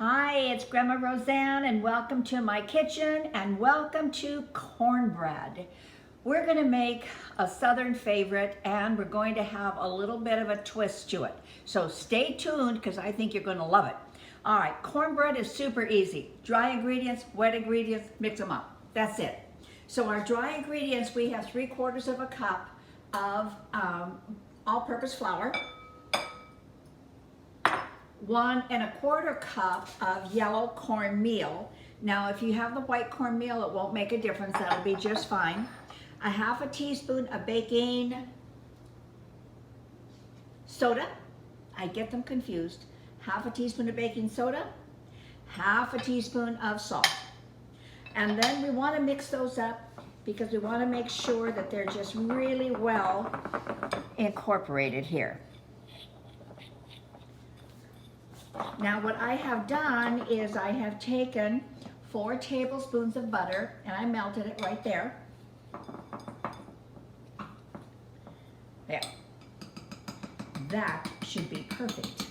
Hi, it's Grandma Roseanne and welcome to my kitchen and welcome to cornbread. We're going to make a southern favorite and we're going to have a little bit of a twist to it. So stay tuned because I think you're going to love it. All right, cornbread is super easy. Dry ingredients, wet ingredients, mix them up. That's it. So our dry ingredients, we have 3/4 of a cup of all-purpose flour, 1 1/4 cup of yellow cornmeal. Now, if you have the white cornmeal, it won't make a difference. That'll be just fine. 1/2 teaspoon of baking soda. I get them confused. 1/2 teaspoon of baking soda, 1/2 teaspoon of salt. And then we want to mix those up because we want to make sure that they're just really well incorporated here. Now what I have done is I have taken 4 tablespoons of butter and I melted it right there. There. That should be perfect.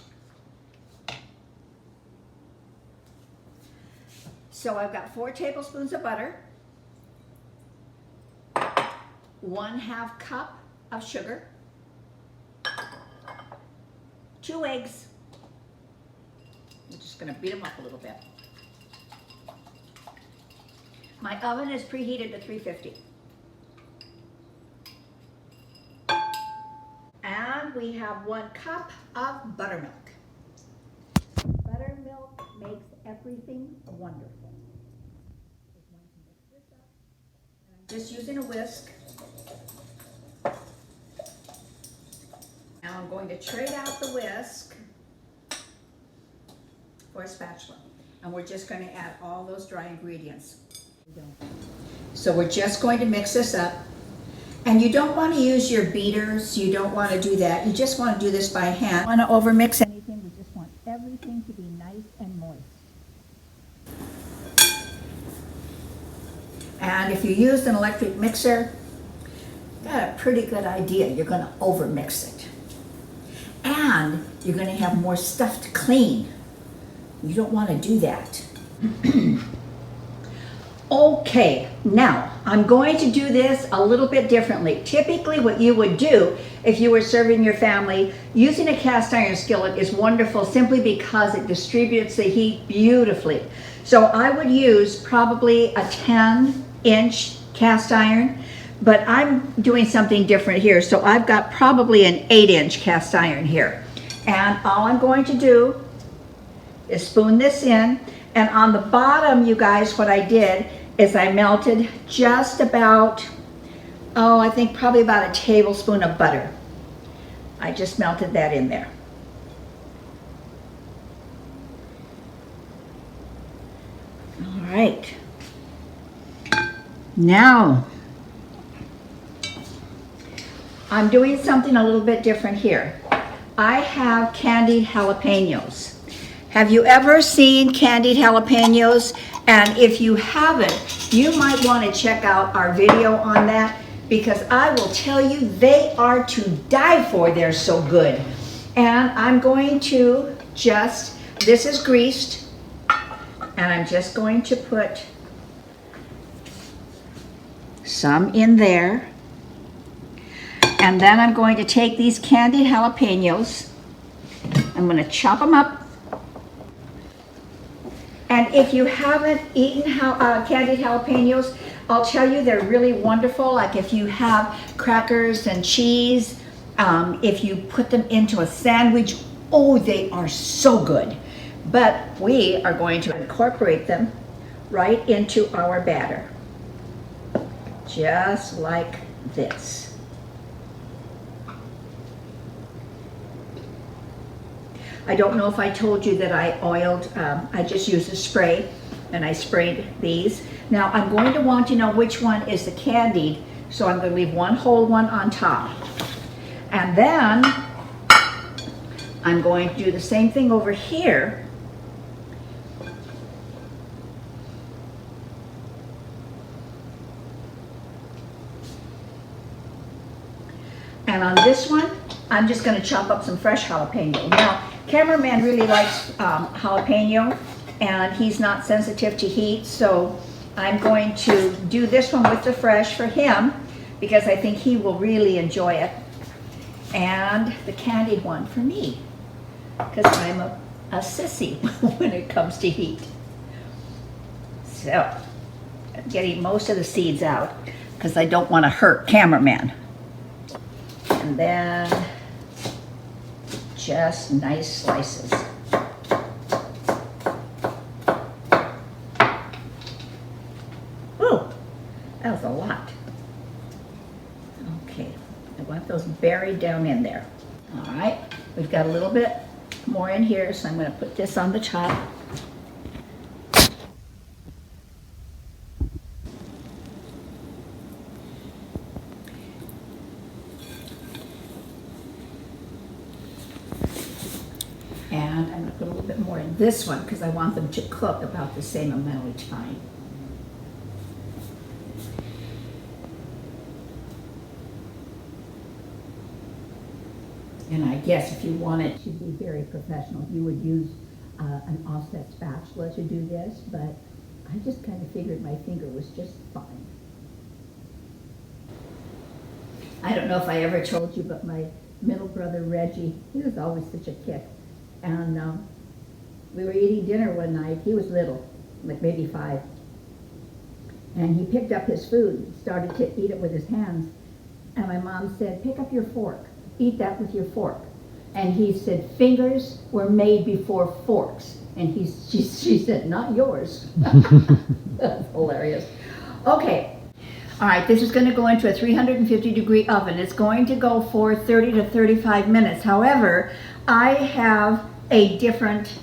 So I've got 4 tablespoons of butter, 1/2 cup of sugar, 2 eggs. I'm just going to beat them up a little bit. My oven is preheated to 350. And we have 1 cup of buttermilk. Buttermilk makes everything wonderful. I'm just using a whisk. Now I'm going to trade out the whisk for a spatula. And we're just going to add all those dry ingredients. So we're just going to mix this up. And you don't want to use your beaters. You don't want to do that. You just want to do this by hand. You don't want to overmix anything. We just want everything to be nice and moist. And if you used an electric mixer, got a pretty good idea. You're going to overmix it. And you're going to have more stuff to clean. You don't want to do that. Okay, now I'm going to do this a little bit differently. Typically what you would do if you were serving your family, using a cast iron skillet is wonderful simply because it distributes the heat beautifully. So I would use probably a 10-inch cast iron, but I'm doing something different here. So I've got probably an 8-inch cast iron here. And all I'm going to do is spoon this in, and on the bottom, you guys, what I did is I melted just about, I think probably about a tablespoon of butter. I just melted that in there. All right. Now, I'm doing something a little bit different here. I have candied jalapenos. Have you ever seen candied jalapenos? And if you haven't, you might want to check out our video on that because I will tell you they are to die for. They're so good. And I'm going to just, this is greased, and I'm just going to put some in there. And then I'm going to take these candied jalapenos, I'm going to chop them up. And if you haven't eaten candied jalapenos, I'll tell you they're really wonderful. Like if you have crackers and cheese, if you put them into a sandwich, oh, they are so good. But we are going to incorporate them right into our batter. Just like this. I don't know if I told you that I oiled, I just used a spray and I sprayed these. Now I'm going to want to know which one is the candied, so I'm going to leave one whole one on top. And then I'm going to do the same thing over here. And on this one, I'm just going to chop up some fresh jalapeno. Now, cameraman really likes jalapeno, and he's not sensitive to heat, so I'm going to do this one with the fresh for him because I think he will really enjoy it. And the candied one for me because I'm a sissy when it comes to heat. So, I'm getting most of the seeds out because I don't want to hurt cameraman. And then just nice slices. Ooh, that was a lot. Okay, I want those buried down in there. All right, we've got a little bit more in here, so I'm going to put this on the top. And I'm going to put a little bit more in this one because I want them to cook about the same amount of time. And I guess if you wanted to be very professional, you would use an offset spatula to do this, but I just kind of figured my finger was just fine. I don't know if I ever told you, but my middle brother Reggie, he was always such a kid. And we were eating dinner one night. He was little, like maybe 5. And he picked up his food, started to eat it with his hands. And my mom said, pick up your fork. Eat that with your fork. And he said, fingers were made before forks. And she said, not yours. That's hilarious. Okay. All right, this is going to go into a 350-degree oven. It's going to go for 30 to 35 minutes. However, I have a different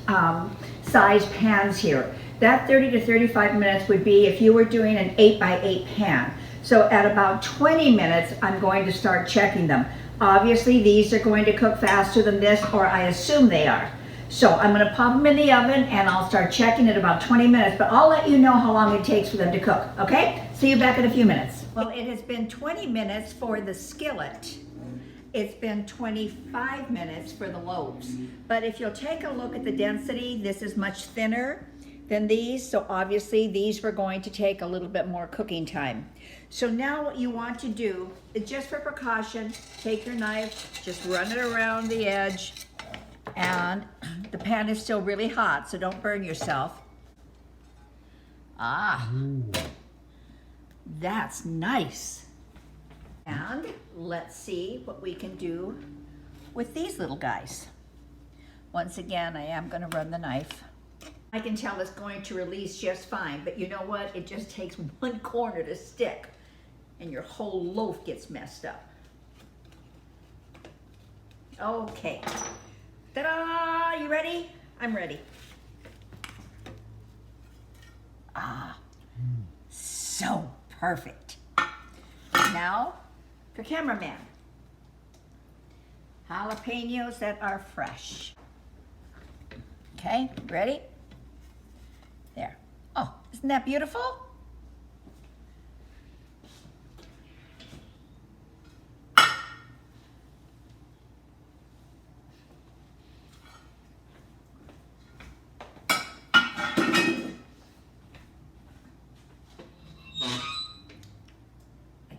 size pans here. That 30 to 35 minutes would be if you were doing an 8x8 pan. So at about 20 minutes, I'm going to start checking them. Obviously, these are going to cook faster than this, or I assume they are. So I'm going to pop them in the oven, and I'll start checking at about 20 minutes, but I'll let you know how long it takes for them to cook, okay? See you back in a few minutes. Well, it has been 20 minutes for the skillet. It's been 25 minutes for the loaves. But if you'll take a look at the density, this is much thinner than these, so obviously these were going to take a little bit more cooking time. So now what you want to do, just for precaution, take your knife, just run it around the edge, and the pan is still really hot, so don't burn yourself. That's nice. And let's see what we can do with these little guys. Once again, I am going to run the knife. I can tell it's going to release just fine, but you know what? It just takes one corner to stick, and your whole loaf gets messed up. Okay. Ta-da! You ready? I'm ready. So perfect. Now, for cameraman, jalapenos that are fresh. Okay, ready? There. Oh, isn't that beautiful?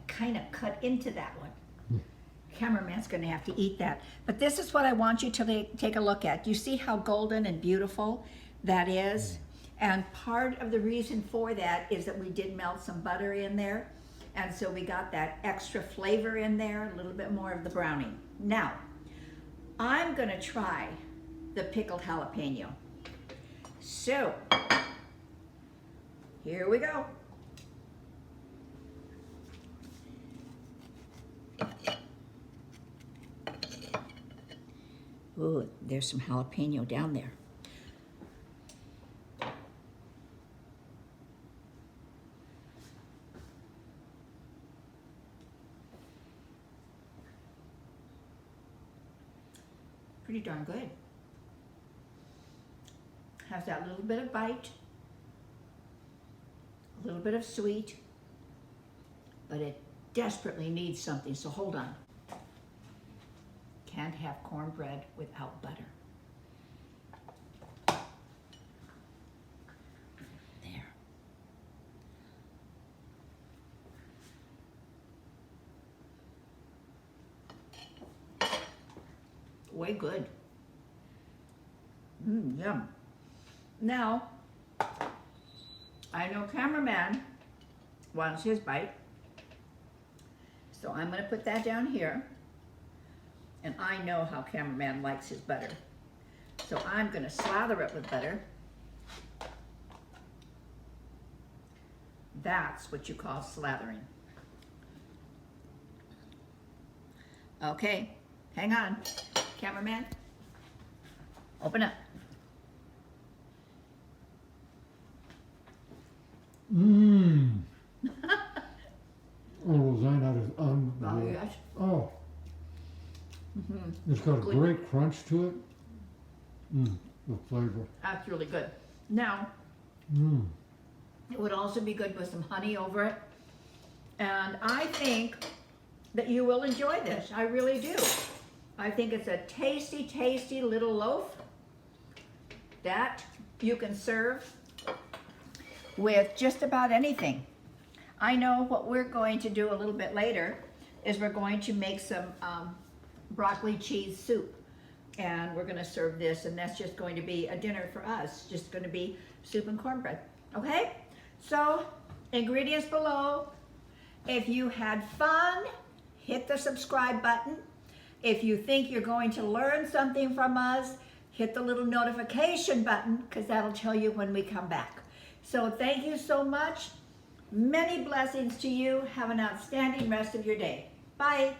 Kind of cut into that one. Cameraman's going to have to eat that. But this is what I want you to take a look at. You see how golden and beautiful that is? And part of the reason for that is that we did melt some butter in there. And so we got that extra flavor in there, a little bit more of the browning. Now, I'm going to try the pickled jalapeno. So, here we go. Ooh, there's some jalapeno down there. Pretty darn good. Has that little bit of bite, a little bit of sweet, but it desperately needs something, so hold on. Can't have cornbread without butter. way good. Yum. Now, I know cameraman wants his bite. So I'm going to put that down here. And I know how cameraman likes his butter. So I'm going to slather it with butter. That's what you call slathering. Okay, hang on. Cameraman, open up. Mmm. Oh, that is unbelievable. Oh, yes. Oh. It's got a Good. great crunch to it. The flavor. That's really good. Now, it would also be good with some honey over it. And I think that you will enjoy this. I really do. I think it's a tasty, tasty little loaf that you can serve with just about anything. I know what we're going to do a little bit later is we're going to make some broccoli cheese soup. And we're gonna serve this, and that's just going to be a dinner for us. Just gonna be soup and cornbread, okay? So, ingredients below. If you had fun, hit the subscribe button. If you think you're going to learn something from us, hit the little notification button, because that'll tell you when we come back. So thank you so much. Many blessings to you. Have an outstanding rest of your day. Bye.